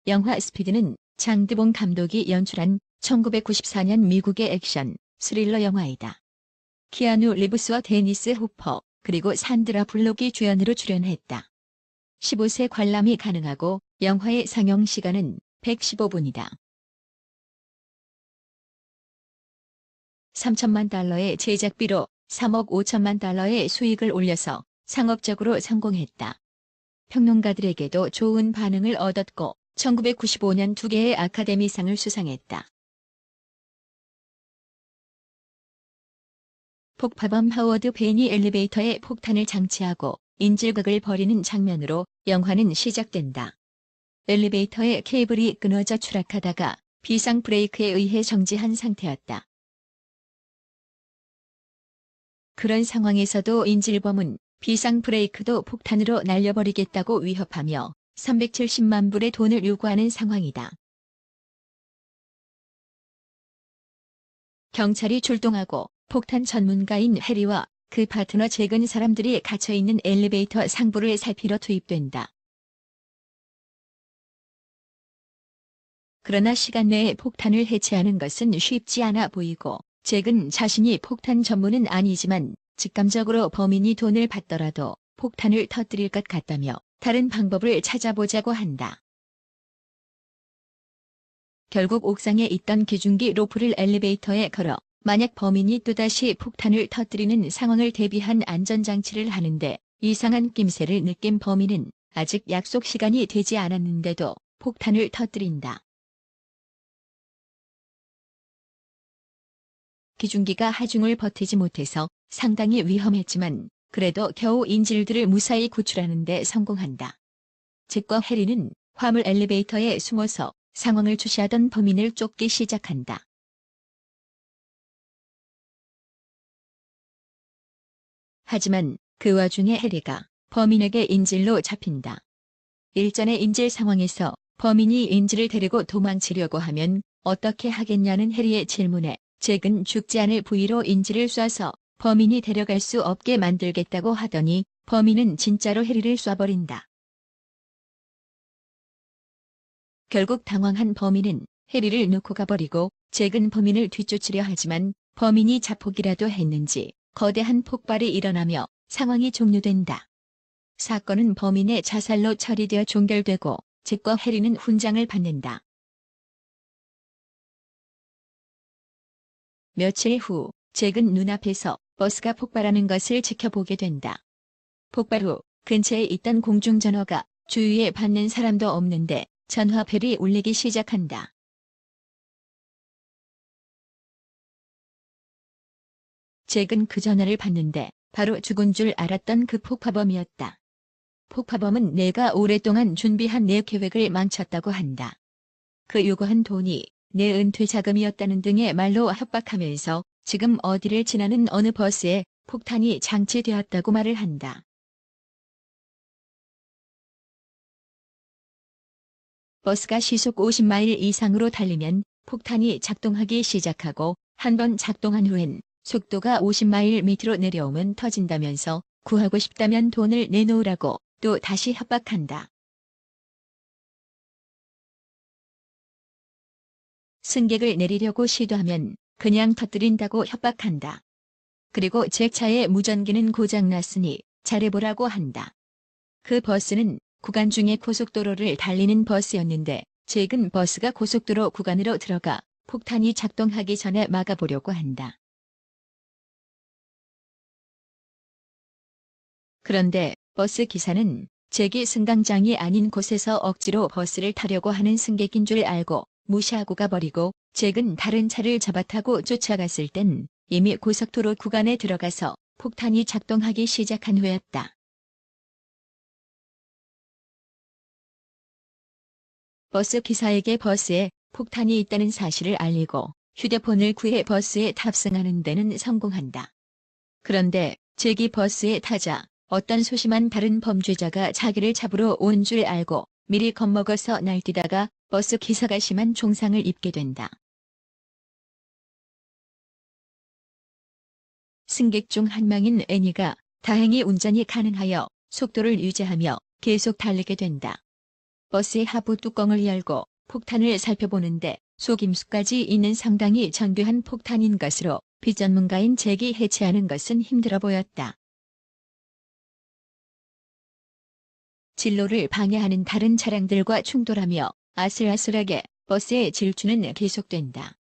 영화 스피드는 장드봉 감독이 연출한 1994년 미국의 액션 스릴러 영화이다. 키아누 리브스와 데니스 호퍼 그리고 산드라 블록이 주연으로 출연했다. 15세 관람이 가능하고 영화의 상영 시간은 115분이다. 3천만 달러의 제작비로 3억 5천만 달러의 수익을 올려서 상업적으로 성공했다. 평론가들에게도 좋은 반응을 얻었고 1995년 2개의 아카데미상을 수상했다. 폭파범 하워드 벤이 엘리베이터에 폭탄을 장치하고 인질극을 벌이는 장면으로 영화는 시작된다. 엘리베이터의 케이블이 끊어져 추락하다가 비상 브레이크에 의해 정지한 상태였다. 그런 상황에서도 인질범은 비상 브레이크도 폭탄으로 날려버리겠다고 위협하며 370만 불의 돈을 요구하는 상황이다. 경찰이 출동하고 폭탄 전문가인 해리와 그 파트너 잭은 사람들이 갇혀있는 엘리베이터 상부를 살피러 투입된다. 그러나 시간 내에 폭탄을 해체하는 것은 쉽지 않아 보이고 잭은 자신이 폭탄 전문은 아니지만 직감적으로 범인이 돈을 받더라도 폭탄을 터뜨릴 것 같다며 다른 방법을 찾아보자고 한다. 결국 옥상에 있던 기중기 로프를 엘리베이터에 걸어 만약 범인이 또다시 폭탄을 터뜨리는 상황을 대비한 안전장치를 하는데 이상한 낌새를 느낀 범인은 아직 약속 시간이 되지 않았는데도 폭탄을 터뜨린다. 기중기가 하중을 버티지 못해서 상당히 위험했지만 그래도 겨우 인질들을 무사히 구출하는 데 성공한다. 잭과 해리는 화물 엘리베이터에 숨어서 상황을 주시하던 범인을 쫓기 시작한다. 하지만 그 와중에 해리가 범인에게 인질로 잡힌다. 일전의 인질 상황에서 범인이 인질을 데리고 도망치려고 하면 어떻게 하겠냐는 해리의 질문에 잭은 죽지 않을 부위로 인질을 쏴서 범인이 데려갈 수 없게 만들겠다고 하더니 범인은 진짜로 해리를 쏴버린다. 결국 당황한 범인은 해리를 놓고 가버리고 잭은 범인을 뒤쫓으려 하지만 범인이 자폭이라도 했는지 거대한 폭발이 일어나며 상황이 종료된다. 사건은 범인의 자살로 처리되어 종결되고 잭과 해리는 훈장을 받는다. 며칠 후 잭은 눈앞에서 버스가 폭발하는 것을 지켜보게 된다. 폭발 후 근처에 있던 공중전화가 주위에 받는 사람도 없는데 전화벨이 울리기 시작한다. 잭은 그 전화를 받는데 바로 죽은 줄 알았던 그 폭파범이었다. 폭파범은 내가 오랫동안 준비한 내 계획을 망쳤다고 한다. 그 요구한 돈이 내 은퇴 자금이었다는 등의 말로 협박하면서 지금 어디를 지나는 어느 버스에 폭탄이 장치되었다고 말을 한다. 버스가 시속 50마일 이상으로 달리면 폭탄이 작동하기 시작하고 한 번 작동한 후엔 속도가 50마일 밑으로 내려오면 터진다면서 구하고 싶다면 돈을 내놓으라고 또 다시 협박한다. 승객을 내리려고 시도하면 그냥 터뜨린다고 협박한다. 그리고 제 차의 무전기는 고장났으니 잘해보라고 한다. 그 버스는 구간 중에 고속도로를 달리는 버스였는데 잭은 버스가 고속도로 구간으로 들어가 폭탄이 작동하기 전에 막아보려고 한다. 그런데 버스 기사는 잭이 승강장이 아닌 곳에서 억지로 버스를 타려고 하는 승객인 줄 알고 무시하고 가버리고 잭은 다른 차를 잡아 타고 쫓아갔을 땐 이미 고속도로 구간에 들어가서 폭탄이 작동하기 시작한 후였다. 버스 기사에게 버스에 폭탄이 있다는 사실을 알리고 휴대폰을 구해 버스에 탑승하는 데는 성공한다. 그런데 잭이 버스에 타자 어떤 소심한 다른 범죄자가 자기를 잡으러 온 줄 알고 미리 겁먹어서 날뛰다가 버스 기사가 심한 총상을 입게 된다. 승객 중 한 명인 애니가 다행히 운전이 가능하여 속도를 유지하며 계속 달리게 된다. 버스의 하부 뚜껑을 열고 폭탄을 살펴보는데 속임수까지 있는 상당히 정교한 폭탄인 것으로 비전문가인 잭이 해체하는 것은 힘들어 보였다. 진로를 방해하는 다른 차량들과 충돌하며 아슬아슬하게 버스의 질주는 계속된다.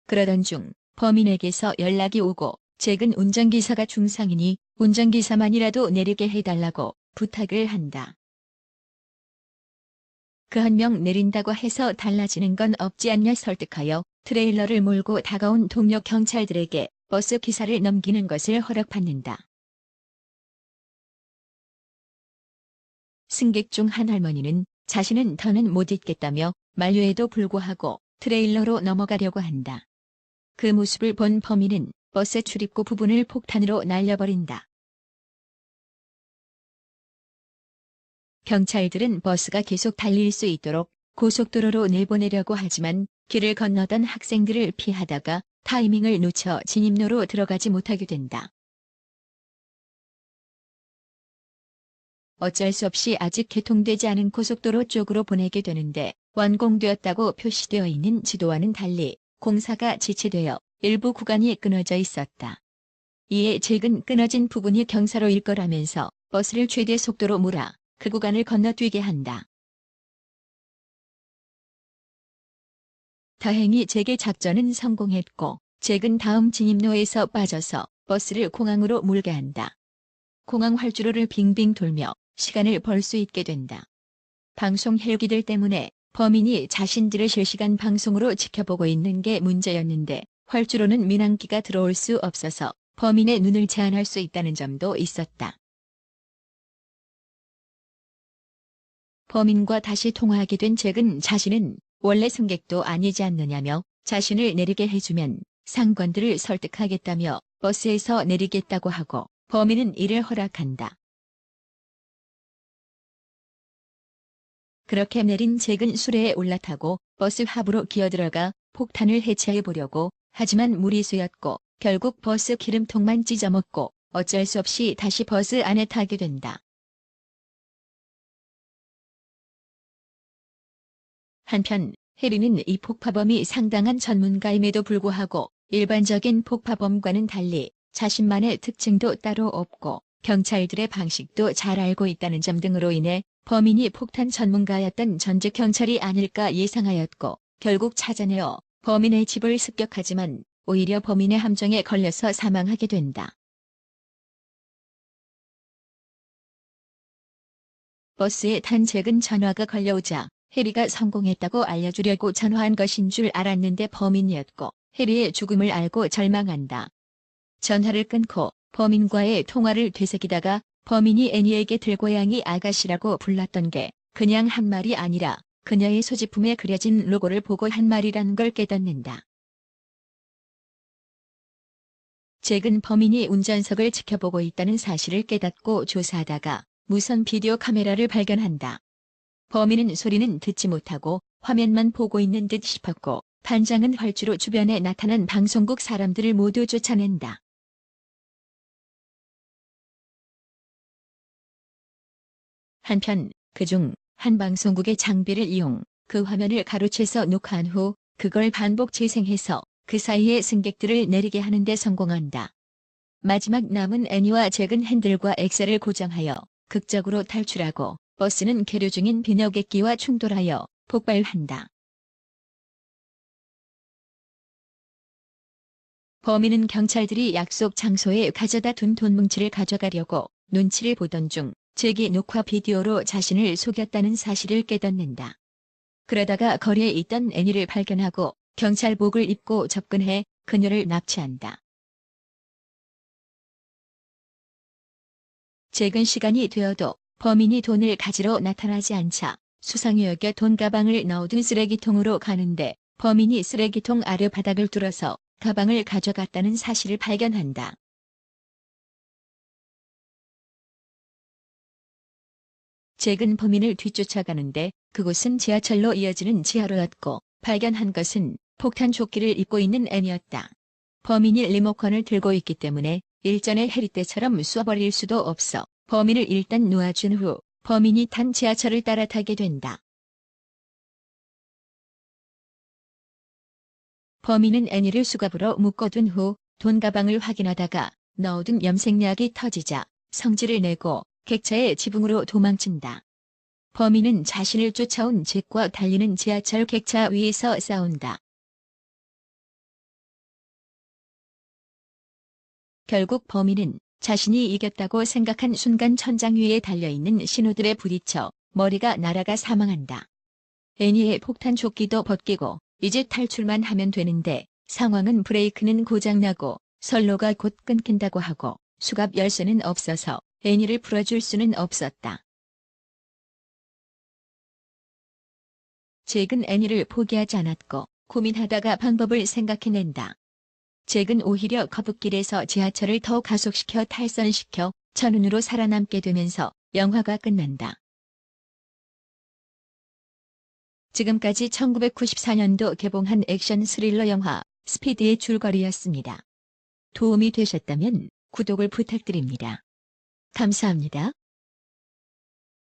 그러던 중 범인에게서 연락이 오고 잭은 운전기사가 중상이니 운전기사만이라도 내리게 해달라고 부탁을 한다. 그 한 명 내린다고 해서 달라지는 건 없지 않냐 설득하여 트레일러를 몰고 다가온 동료 경찰들에게 버스 기사를 넘기는 것을 허락받는다. 승객 중 한 할머니는 자신은 더는 못 있겠다며 만류에도 불구하고 트레일러로 넘어가려고 한다. 그 모습을 본 범인은 버스 출입구 부분을 폭탄으로 날려버린다. 경찰들은 버스가 계속 달릴 수 있도록 고속도로로 내보내려고 하지만 길을 건너던 학생들을 피하다가 타이밍을 놓쳐 진입로로 들어가지 못하게 된다. 어쩔 수 없이 아직 개통되지 않은 고속도로 쪽으로 보내게 되는데 완공되었다고 표시되어 있는 지도와는 달리 공사가 지체되어 일부 구간이 끊어져 있었다. 이에 잭은 끊어진 부분이 경사로일 거라면서 버스를 최대 속도로 몰아 그 구간을 건너뛰게 한다. 다행히 잭의 작전은 성공했고 잭은 다음 진입로에서 빠져서 버스를 공항으로 몰게 한다. 공항 활주로를 빙빙 돌며 시간을 벌 수 있게 된다. 방송 헬기들 때문에 범인이 자신들을 실시간 방송으로 지켜보고 있는 게 문제였는데 활주로는 민항기가 들어올 수 없어서 범인의 눈을 제한할 수 있다는 점도 있었다. 범인과 다시 통화하게 된 잭은 자신은 원래 승객도 아니지 않느냐며 자신을 내리게 해주면 상관들을 설득하겠다며 버스에서 내리겠다고 하고 범인은 이를 허락한다. 그렇게 내린 잭은 수레에 올라타고 버스 하부로 기어들어가 폭탄을 해체해보려고 하지만 무리수였고 결국 버스 기름통만 찢어먹고 어쩔 수 없이 다시 버스 안에 타게 된다. 한편 해리는 이 폭파범이 상당한 전문가임에도 불구하고 일반적인 폭파범과는 달리 자신만의 특징도 따로 없고 경찰들의 방식도 잘 알고 있다는 점 등으로 인해 범인이 폭탄 전문가였던 전직 경찰이 아닐까 예상하였고 결국 찾아내어 범인의 집을 습격하지만 오히려 범인의 함정에 걸려서 사망하게 된다. 버스에 탄 잭은 전화가 걸려오자 해리가 성공했다고 알려주려고 전화한 것인 줄 알았는데 범인이었고 해리의 죽음을 알고 절망한다. 전화를 끊고 범인과의 통화를 되새기다가 범인이 애니에게 들고양이 아가씨라고 불렀던 게 그냥 한 말이 아니라 그녀의 소지품에 그려진 로고를 보고 한 말이란 걸 깨닫는다. 잭은 범인이 운전석을 지켜보고 있다는 사실을 깨닫고 조사하다가 무선 비디오 카메라를 발견한다. 범인은 소리는 듣지 못하고 화면만 보고 있는 듯 싶었고 반장은 활주로 주변에 나타난 방송국 사람들을 모두 쫓아낸다. 한편 그중 한 방송국의 장비를 이용 그 화면을 가로채서 녹화한 후 그걸 반복 재생해서 그 사이에 승객들을 내리게 하는 데 성공한다. 마지막 남은 애니와 잭은 핸들과 엑셀을 고정하여 극적으로 탈출하고 버스는 계류 중인 비너객기와 충돌하여 폭발한다. 범인은 경찰들이 약속 장소에 가져다 둔 돈 뭉치를 가져가려고 눈치를 보던 중 잭이 녹화 비디오로 자신을 속였다는 사실을 깨닫는다. 그러다가 거리에 있던 애니를 발견하고 경찰복을 입고 접근해 그녀를 납치한다. 잭은 시간이 되어도 범인이 돈을 가지러 나타나지 않자 수상히 여겨 돈 가방을 넣어둔 쓰레기통으로 가는데 범인이 쓰레기통 아래 바닥을 뚫어서 가방을 가져갔다는 사실을 발견한다. 잭은 범인을 뒤쫓아가는데 그곳은 지하철로 이어지는 지하로였고 발견한 것은 폭탄 조끼를 입고 있는 애니였다. 범인이 리모컨을 들고 있기 때문에 일전의 해리 때처럼 쏴버릴 수도 없어 범인을 일단 놓아준 후 범인이 탄 지하철을 따라 타게 된다. 범인은 애니를 수갑으로 묶어둔 후 돈가방을 확인하다가 넣어둔 염색약이 터지자 성질을 내고 객차의 지붕으로 도망친다. 범인은 자신을 쫓아온 잭과 달리는 지하철 객차 위에서 싸운다. 결국 범인은 자신이 이겼다고 생각한 순간 천장 위에 달려있는 신호들에 부딪혀 머리가 날아가 사망한다. 애니의 폭탄 조끼도 벗기고 이제 탈출만 하면 되는데 상황은 브레이크는 고장나고 선로가 곧 끊긴다고 하고 수갑 열쇠는 없어서 애니를 풀어줄 수는 없었다. 잭은 애니를 포기하지 않았고 고민하다가 방법을 생각해낸다. 잭은 오히려 거북길에서 지하철을 더 가속시켜 탈선시켜 천운으로 살아남게 되면서 영화가 끝난다. 지금까지 1994년도 개봉한 액션 스릴러 영화 스피드의 줄거리였습니다. 도움이 되셨다면 구독을 부탁드립니다. 감사합니다.